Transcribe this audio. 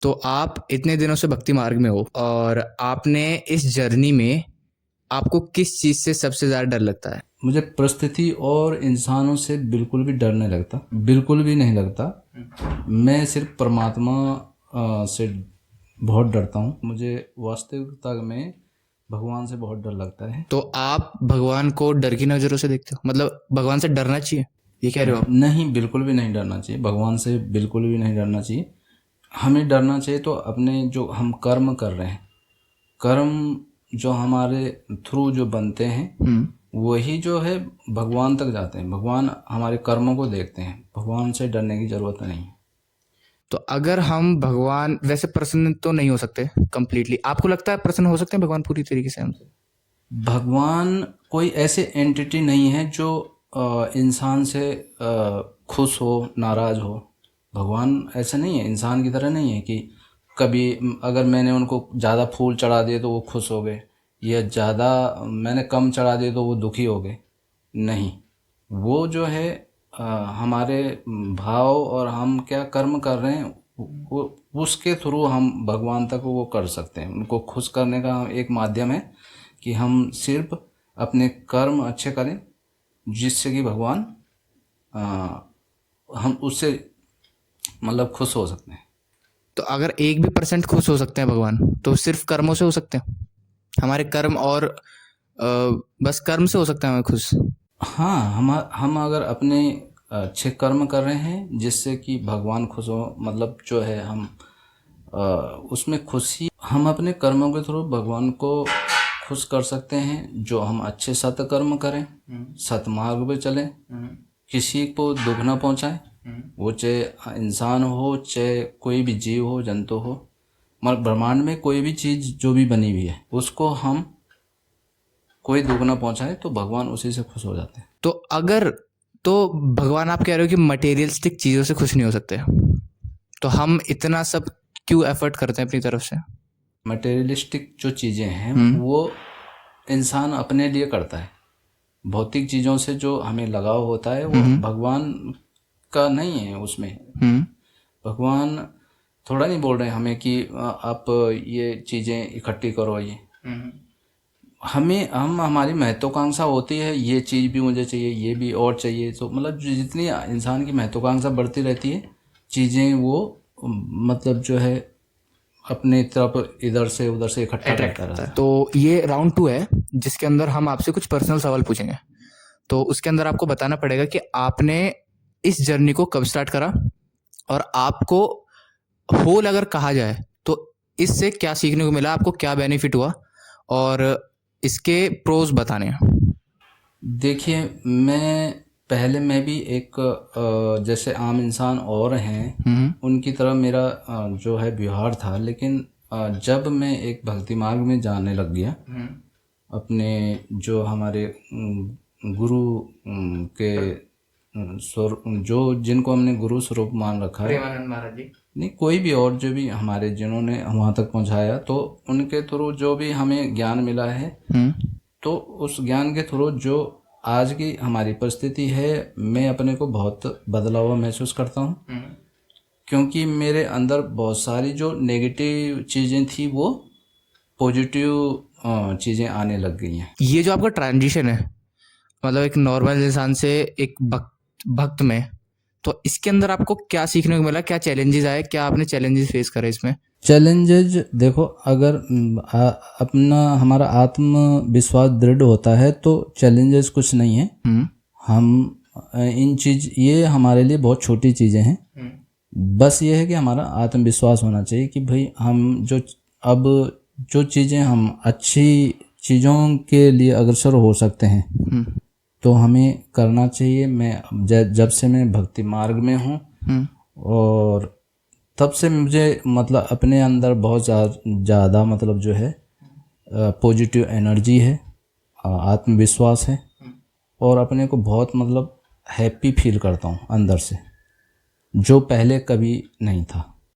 तो आप इतने दिनों से भक्ति मार्ग में हो और आपने इस जर्नी में आपको किस चीज़ से सबसे ज़्यादा डर लगता है? मुझे परिस्थिति और इंसानों से बिल्कुल भी डर नहीं लगता, बिल्कुल भी नहीं लगता। मैं सिर्फ परमात्मा से बहुत डरता हूँ। मुझे वास्तविकता में भगवान से बहुत डर लगता है। तो आप भगवान को डर की नज़रों से देखते हो, मतलब भगवान से डरना चाहिए, ये कह रहे हो आप? नहीं, बिल्कुल भी नहीं डरना चाहिए, भगवान से बिल्कुल भी नहीं डरना चाहिए। हमें डरना चाहिए तो अपने जो हम कर्म कर रहे हैं, कर्म जो हमारे थ्रू जो बनते हैं वही जो है भगवान तक जाते हैं। भगवान हमारे कर्मों को देखते हैं, भगवान से डरने की ज़रूरत नहीं है। तो अगर हम भगवान वैसे प्रसन्न तो नहीं हो सकते कंप्लीटली, आपको लगता है प्रसन्न हो सकते हैं भगवान पूरी तरीके से हमसे? भगवान कोई ऐसे एंटिटी नहीं है जो इंसान से खुश हो, नाराज़ हो। भगवान ऐसा नहीं है, इंसान की तरह नहीं है कि कभी अगर मैंने उनको ज़्यादा फूल चढ़ा दिए तो वो खुश हो गए, या ज़्यादा मैंने कम चढ़ा दिए तो वो दुखी हो गए। नहीं, वो जो है हमारे भाव और हम क्या कर्म कर रहे हैं वो उसके थ्रू हम भगवान तक वो कर सकते हैं। उनको खुश करने का एक माध्यम है कि हम सिर्फ अपने कर्म अच्छे करें, जिससे कि भगवान अ, हम उससे मतलब खुश हो सकते हैं। तो अगर 1% भी खुश हो सकते हैं भगवान, तो सिर्फ कर्मों से हो सकते हैं? हमारे कर्म और बस कर्म से हो सकता है हमें खुश? हाँ, हम अगर अपने अच्छे कर्म कर रहे हैं जिससे कि भगवान खुश हो, मतलब जो है हम उसमें खुशी हम अपने कर्मों के थ्रू भगवान को खुश कर सकते हैं। जो हम अच्छे सत्कर्म करें, सतमार्ग पे चलें, किसी को दुख ना पहुंचाएं, वो चाहे इंसान हो चाहे कोई भी जीव हो, जंतु हो, मगर ब्रह्मांड में कोई भी चीज़ जो भी बनी हुई है उसको हम कोई दुख ना पहुंचाए तो भगवान उसी से खुश हो जाते हैं। तो अगर तो भगवान आप कह रहे हो कि मटेरियलिस्टिक चीज़ों से खुश नहीं हो सकते, तो हम इतना सब क्यों एफर्ट करते हैं अपनी तरफ से? मटेरियलिस्टिक जो चीज़ें हैं वो इंसान अपने लिए करता है। भौतिक चीज़ों से जो हमें लगाव होता है वो भगवान का नहीं है उसमें। भगवान थोड़ा नहीं बोल रहे हैं हमें कि आप ये चीज़ें इकट्ठी करो। ये हम हमारी महत्वाकांक्षा होती है, ये चीज़ भी मुझे चाहिए, ये भी और चाहिए। तो मतलब जितनी इंसान की महत्वाकांक्षा बढ़ती रहती है, चीज़ें वो मतलब जो है अपने तरफ इधर से उधर से इकट्ठा करता रहता है। तो ये राउंड 2 है जिसके अंदर हम आपसे कुछ पर्सनल सवाल पूछेंगे। तो उसके अंदर आपको बताना पड़ेगा कि आपने इस जर्नी को कब स्टार्ट करा, और आपको होल अगर कहा जाए तो इससे क्या सीखने को मिला, आपको क्या बेनिफिट हुआ, और इसके प्रोज बताने हैं। देखिए, मैं भी एक जैसे आम इंसान और हैं उनकी तरह मेरा जो है व्यवहार था। लेकिन जब मैं एक भक्ति मार्ग में जाने लग गया, अपने जो हमारे गुरु के स्वरूप, जो जिनको हमने गुरु स्वरूप मान रखा है, प्रेमानंद महाराज जी। नहीं कोई भी और जो भी हमारे जिन्होंने वहाँ तक पहुँचाया, तो उनके थ्रू जो भी हमें ज्ञान मिला है, तो उस ज्ञान के थ्रू जो आज की हमारी परिस्थिति है, मैं अपने को बहुत बदला हुआ महसूस करता हूँ। क्योंकि मेरे अंदर बहुत सारी जो नेगेटिव चीज़ें थी वो पॉजिटिव चीज़ें आने लग गई हैं। ये जो आपका ट्रांजिशन है, मतलब एक नॉर्मल इंसान से एक भक्त में, तो इसके अंदर आपको क्या सीखने को मिला, क्या चैलेंजेस आए, क्या आपने चैलेंजेस फेस करे इसमें? चैलेंजेज देखो, अगर अपना हमारा आत्मविश्वास दृढ़ होता है तो चैलेंजेस कुछ नहीं है। हम इन चीज़ ये हमारे लिए बहुत छोटी चीज़ें हैं। बस ये है कि हमारा आत्मविश्वास होना चाहिए कि भाई हम अब जो चीज़ें हम अच्छी चीज़ों के लिए अग्रसर हो सकते हैं तो हमें करना चाहिए। मैं जब से मैं भक्ति मार्ग में हूँ और तब से मुझे मतलब अपने अंदर बहुत ज़्यादा मतलब जो है पॉजिटिव एनर्जी है, आत्मविश्वास है, और अपने को बहुत मतलब हैप्पी फील करता हूँ अंदर से, जो पहले कभी नहीं था।